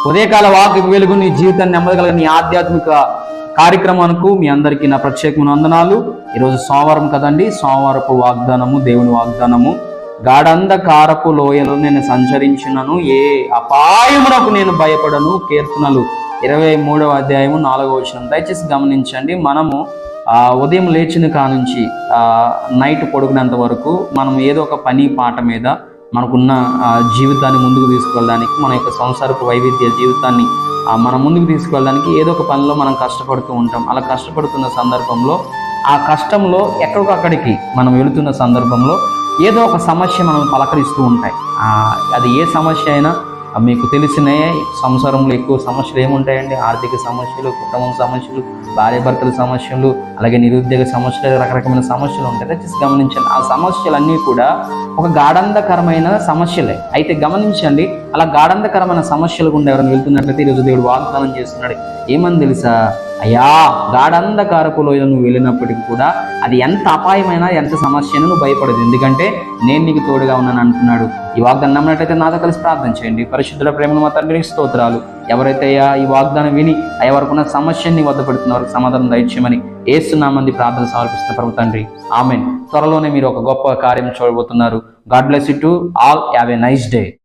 ఉదయకాల వాక్కు వెలుగు నీ జీవితాన్ని నెమ్మదిగల నీ ఆధ్యాత్మిక కార్యక్రమానికి మీ అందరికీ నా ప్రత్యేకమైన వందనాలు. ఈరోజు సోమవారం కదండి. సోమవారపు వాగ్దానము, దేవుని వాగ్దానము. గాఢంధకారపు లోయలో నేను సంచరించినను, ఏ అపాయమునకు నేను భయపడను. కీర్తనలు 23వ అధ్యాయము 4వ వచనం. దయచేసి గమనించండి. మనము ఉదయం లేచిన కానుంచి నైట్ పడుకునేంత వరకు మనం ఏదో ఒక పని పాట మీద మనకున్న జీవితాన్ని ముందుకు తీసుకెళ్ళడానికి, మన యొక్క సంసారపు వైవిధ్య జీవితాన్ని మనం ముందుకు తీసుకెళ్ళడానికి ఏదో ఒక పనిలో మనం కష్టపడుతూ ఉంటాం. అలా కష్టపడుతున్న సందర్భంలో ఆ కష్టంలో ఎక్కడికక్కడికి మనం వెళుతున్న సందర్భంలో ఏదో ఒక సమస్య మనం పలకరిస్తూ ఉంటాయి. అది ఏ సమస్య అయినా మీకు తెలిసినే. సంసారంలో ఎక్కువ సమస్యలు ఏముంటాయండి? ఆర్థిక సమస్యలు, కుటుంబం సమస్యలు, భార్యాభర్తల సమస్యలు, అలాగే నిరుద్యోగ సమస్యలు, రకరకమైన సమస్యలు ఉంటాయి. దయచేసి గమనించండి. ఆ సమస్యలన్నీ కూడా ఒక గాఢంధకరమైన సమస్యలే. అయితే గమనించండి, అలా గాఢంధకరమైన సమస్యలు గుండా ఎవరైనా వెళ్తున్నట్లయితే ఈరోజు దేవుడు వాగ్దానం చేస్తున్నాడు. ఏమని తెలుసా? అయ్యా, గాఢంధకారపు లోయలో నువ్వు వెళ్ళినప్పటికీ కూడా అది ఎంత అపాయమైనా, ఎంత సమస్య అయినా నువ్వు భయపడదు, ఎందుకంటే నేను నీకు తోడుగా ఉన్నాను అంటున్నాడు. ఈ వాగ్దానం నమ్మినట్లయితే నాతో కలిసి ప్రార్థన చేయండి. పరిశుద్ధుల ప్రేమను మా తండ్రికి స్తోత్రాలు. ఎవరైతే ఈ వాగ్దానం విని ఎవరికున్న సమస్యని వద్ద పెడుతున్న వారికి సమాధానం దయచేయమని యేసునామమున ప్రార్థన సమర్పిస్తున్న పరమ తండ్రి, ఆమేన్. త్వరలోనే మీరు ఒక గొప్ప కార్యం చూడబోతున్నారు. God bless you to all. Have a nice day.